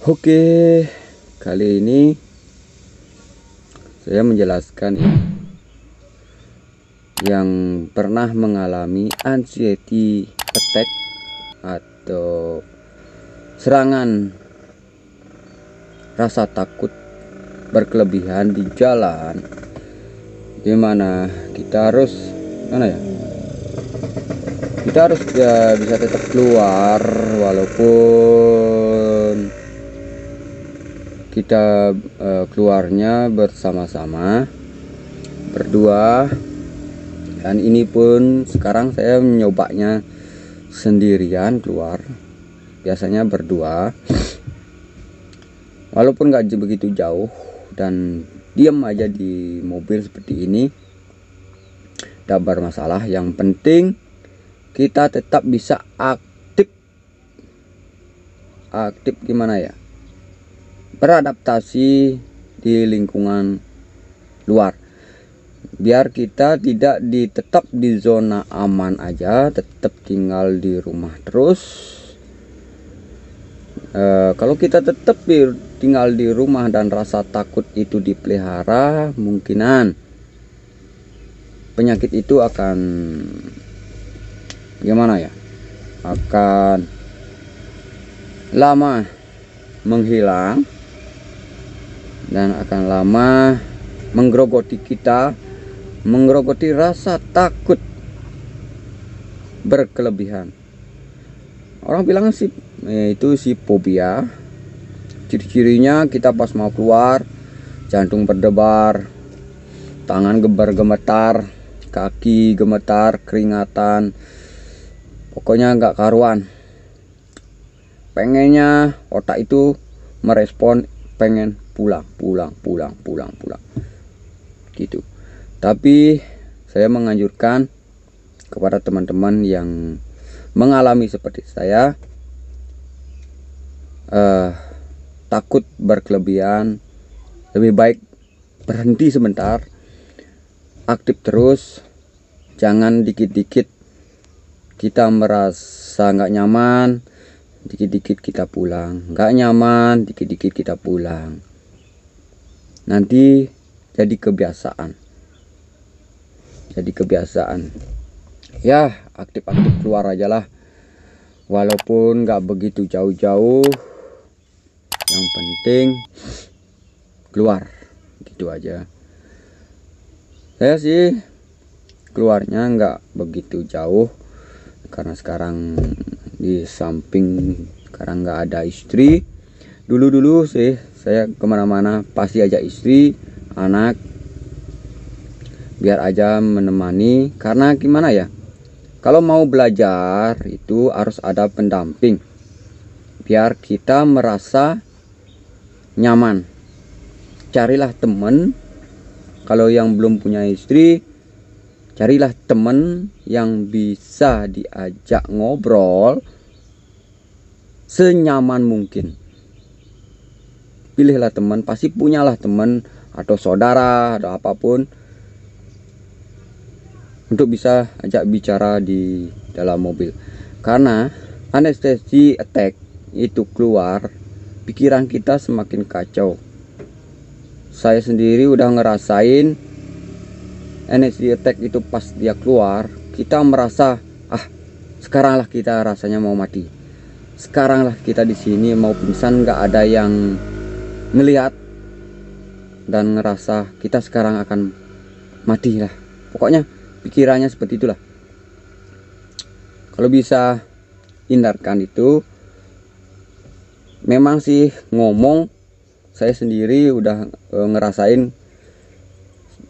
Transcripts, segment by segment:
Oke, kali ini saya menjelaskan yang pernah mengalami anxiety attack atau serangan rasa takut berkelebihan di jalan, dimana kita harus kita harus bisa tetap keluar walaupun kita keluarnya bersama-sama berdua. Dan ini pun sekarang saya menyobanya sendirian keluar, biasanya berdua, walaupun gak begitu jauh, dan diam aja di mobil seperti ini tidak bermasalah. Yang penting kita tetap bisa aktif gimana ya, beradaptasi di lingkungan luar, biar kita tidak tetap di zona aman aja, tetap tinggal di rumah terus. Kalau kita tetap tinggal di rumah dan rasa takut itu dipelihara, kemungkinan penyakit itu akan gimana ya, akan lama menghilang dan akan lama menggerogoti kita, menggerogoti rasa takut berkelebihan. Orang bilang sih itu si fobia. Ciri-cirinya kita pas mau keluar jantung berdebar, tangan gemetar, kaki gemetar, keringatan, pokoknya nggak karuan. Pengennya otak itu merespon pengen pulang gitu. Tapi saya menganjurkan kepada teman-teman yang mengalami seperti saya, takut berkelebihan, lebih baik berhenti sebentar, aktif terus. Jangan dikit-dikit kita merasa nggak nyaman, dikit-dikit kita pulang, nggak nyaman, dikit-dikit kita pulang. Nanti jadi kebiasaan. Ya, aktif-aktif keluar aja lah, walaupun nggak begitu jauh-jauh. Yang penting keluar, gitu aja. Saya sih keluarnya nggak begitu jauh, karena sekarang di samping sekarang nggak ada istri. Dulu sih saya kemana-mana pasti ajak istri, anak, biar aja menemani. Karena gimana ya, kalau mau belajar itu harus ada pendamping, biar kita merasa nyaman. Carilah teman, kalau yang belum punya istri, carilah teman yang bisa diajak ngobrol senyaman mungkin. Pilihlah teman, pasti punyalah teman atau saudara atau apapun, untuk bisa ajak bicara di dalam mobil. Karena anxiety attack itu keluar, pikiran kita semakin kacau. Saya sendiri udah ngerasain anxiety attack itu. Pas dia keluar, kita merasa sekaranglah kita rasanya mau mati, sekaranglah kita di sini mau pingsan, nggak ada yang ngelihat, dan ngerasa kita sekarang akan mati lah. Pokoknya pikirannya seperti itulah. Kalau bisa hindarkan itu. Memang sih ngomong, saya sendiri udah ngerasain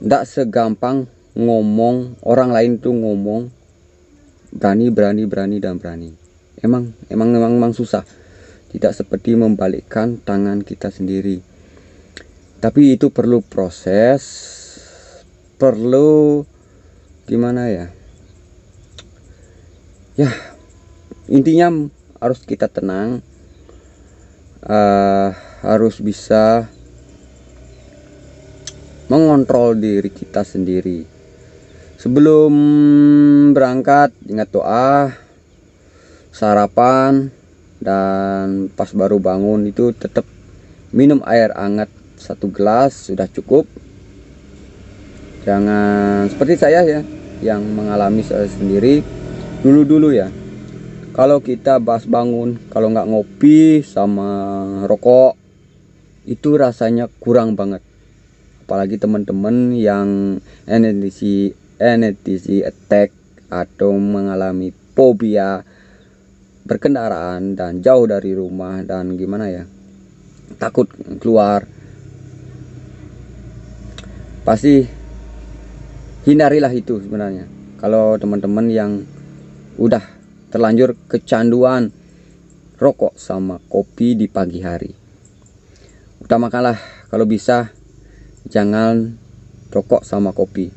nggak segampang ngomong. Orang lain tuh ngomong berani. Emang susah. Tidak seperti membalikkan tangan kita sendiri. Tapi itu perlu proses, perlu gimana ya. Ya, intinya harus kita tenang. Harus bisa mengontrol diri kita sendiri. Sebelum berangkat ingat doa, sarapan, dan pas baru bangun itu tetap minum air hangat 1 gelas sudah cukup. Jangan seperti saya ya, yang mengalami saya sendiri dulu ya. Kalau kita pas bangun, kalau nggak ngopi sama rokok, itu rasanya kurang banget. Apalagi teman-teman yang anxiety attack atau mengalami fobia berkendaraan dan jauh dari rumah dan gimana ya, takut keluar, pasti hindarilah itu sebenarnya. Kalau teman-teman yang udah terlanjur kecanduan rokok sama kopi di pagi hari, utamakanlah kalau bisa jangan rokok sama kopi.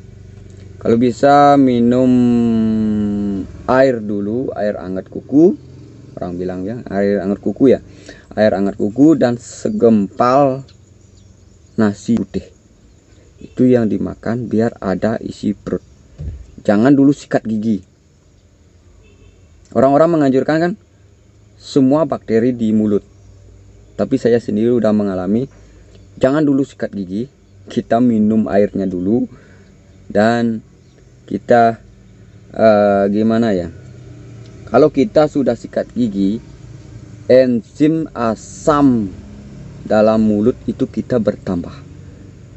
Kalau bisa minum air dulu, air hangat kuku, orang bilang ya, air hangat kuku ya, air hangat kuku dan segempal nasi putih. Itu yang dimakan biar ada isi perut. Jangan dulu sikat gigi. Orang-orang menganjurkan kan semua bakteri di mulut, tapi saya sendiri udah mengalami. Jangan dulu sikat gigi, kita minum airnya dulu dan kita gimana ya, kalau kita sudah sikat gigi, enzim asam dalam mulut itu kita bertambah.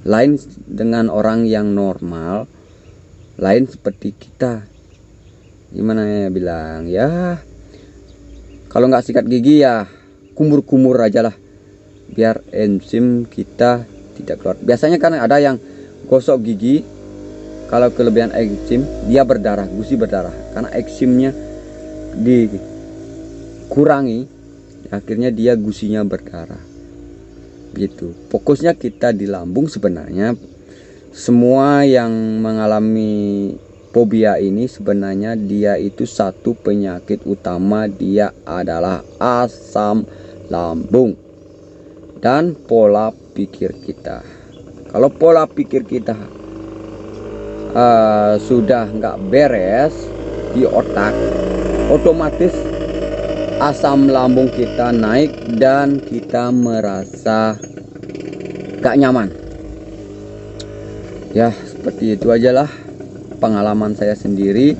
Lain dengan orang yang normal, lain seperti kita, gimana ya bilang ya, kalau nggak sikat gigi ya kumur-kumur aja lah, biar enzim kita tidak keluar. Biasanya kan ada yang gosok gigi, kalau kelebihan enzim dia berdarah, gusi berdarah, karena enzimnya dikurangi, akhirnya dia gusinya berdarah gitu. Fokusnya kita di lambung. Sebenarnya semua yang mengalami fobia ini sebenarnya dia itu satu penyakit utama, dia adalah asam lambung dan pola pikir kita. Kalau pola pikir kita sudah nggak beres di otak, otomatis asam lambung kita naik dan kita merasa gak nyaman. Ya seperti itu aja lah pengalaman saya sendiri.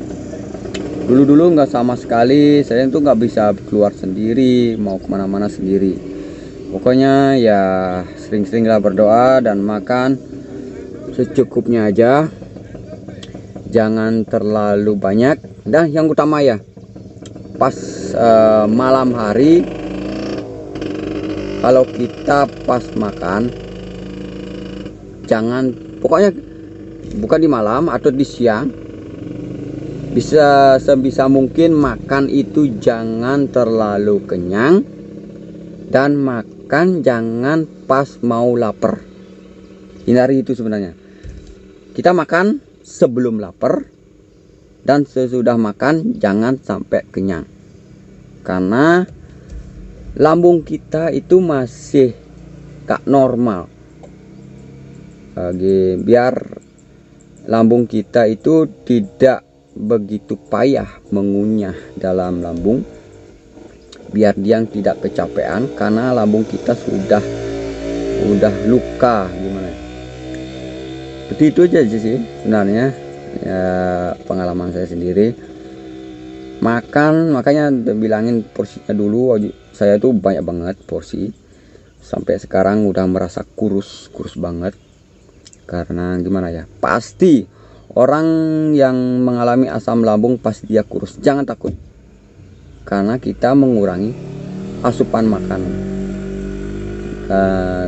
Dulu nggak sama sekali, saya tuh nggak bisa keluar sendiri, mau kemana-mana sendiri. Pokoknya ya sering-seringlah berdoa dan makan secukupnya aja, jangan terlalu banyak. Dan yang utama ya, pas malam hari, kalau kita pas makan, jangan, pokoknya bukan di malam atau di siang, bisa sebisa mungkin makan itu jangan terlalu kenyang, dan makan jangan pas mau lapar. Hindari itu sebenarnya. Kita makan sebelum lapar, dan sesudah makan jangan sampai kenyang, karena lambung kita itu masih gak normal. Biar lambung kita itu tidak begitu payah mengunyah dalam lambung, biar dia tidak kecapean, karena lambung kita sudah luka gimana. Seperti itu aja sih sebenarnya ya, pengalaman saya sendiri. Makan, makanya bilangin porsinya dulu. Saya tuh banyak banget porsi, sampai sekarang udah merasa kurus banget. Karena gimana ya, pasti orang yang mengalami asam lambung pasti dia kurus. Jangan takut, karena kita mengurangi asupan makanan,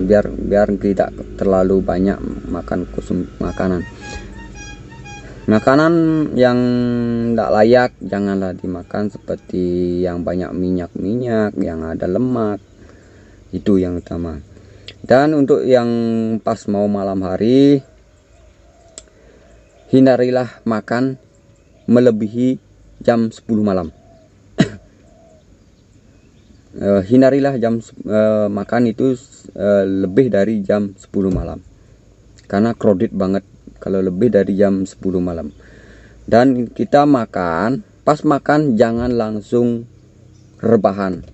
biar tidak terlalu banyak makan makanan yang tidak layak. Janganlah dimakan, seperti yang banyak minyak, yang ada lemak, itu yang utama. Dan untuk yang pas mau malam hari, hindarilah makan melebihi jam 10 malam. Hindarilah makan itu lebih dari jam 10 malam, karena crowded banget kalau lebih dari jam 10 malam. Dan kita makan, pas makan jangan langsung rebahan,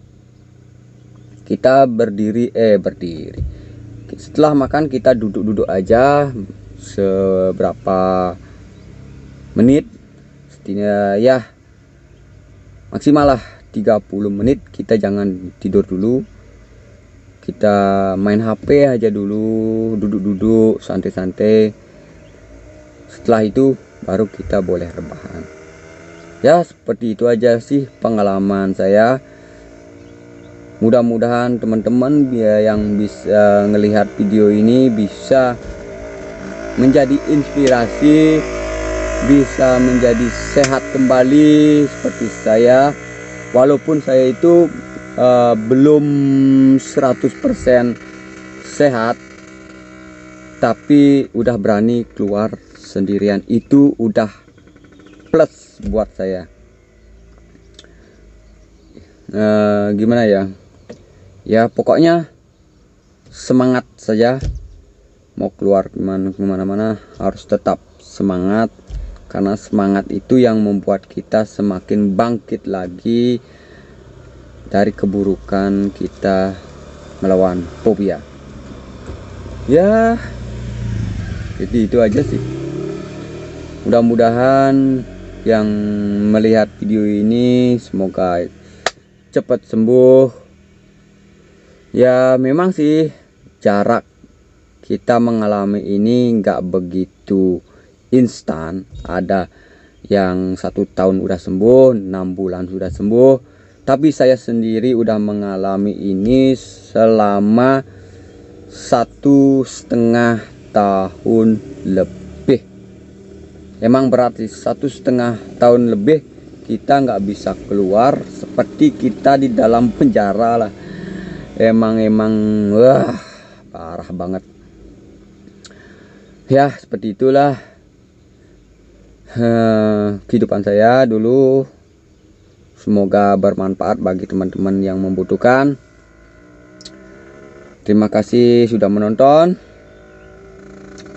kita berdiri. Setelah makan kita duduk-duduk aja seberapa menit, setidaknya ya maksimal lah 30 menit. Kita jangan tidur dulu, kita main HP aja dulu, duduk-duduk santai-santai. Setelah itu baru kita boleh rebahan. Ya seperti itu aja sih pengalaman saya. Mudah-mudahan teman-teman yang bisa ngelihat video ini bisa menjadi inspirasi, bisa menjadi sehat kembali seperti saya. Walaupun saya itu belum 100% sehat, tapi udah berani keluar sendirian, itu udah plus buat saya. Gimana ya? Ya pokoknya semangat saja. Mau keluar kemana-mana harus tetap semangat, karena semangat itu yang membuat kita semakin bangkit lagi dari keburukan kita melawan fobia. Ya jadi itu aja sih. Mudah-mudahan yang melihat video ini semoga cepat sembuh. Ya memang sih jarak kita mengalami ini nggak begitu instan. Ada yang 1 tahun udah sembuh, 6 bulan sudah sembuh, tapi saya sendiri udah mengalami ini selama 1,5 tahun lebih. Emang berarti 1,5 tahun lebih kita nggak bisa keluar, seperti kita di dalam penjara lah. Emang wah parah banget ya. Seperti itulah kehidupan saya dulu. Semoga bermanfaat bagi teman-teman yang membutuhkan. Terima kasih sudah menonton.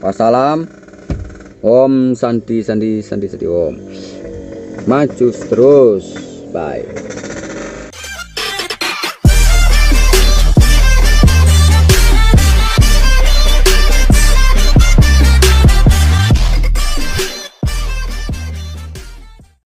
Wassalam. Om Santi Om. Maju terus. Bye.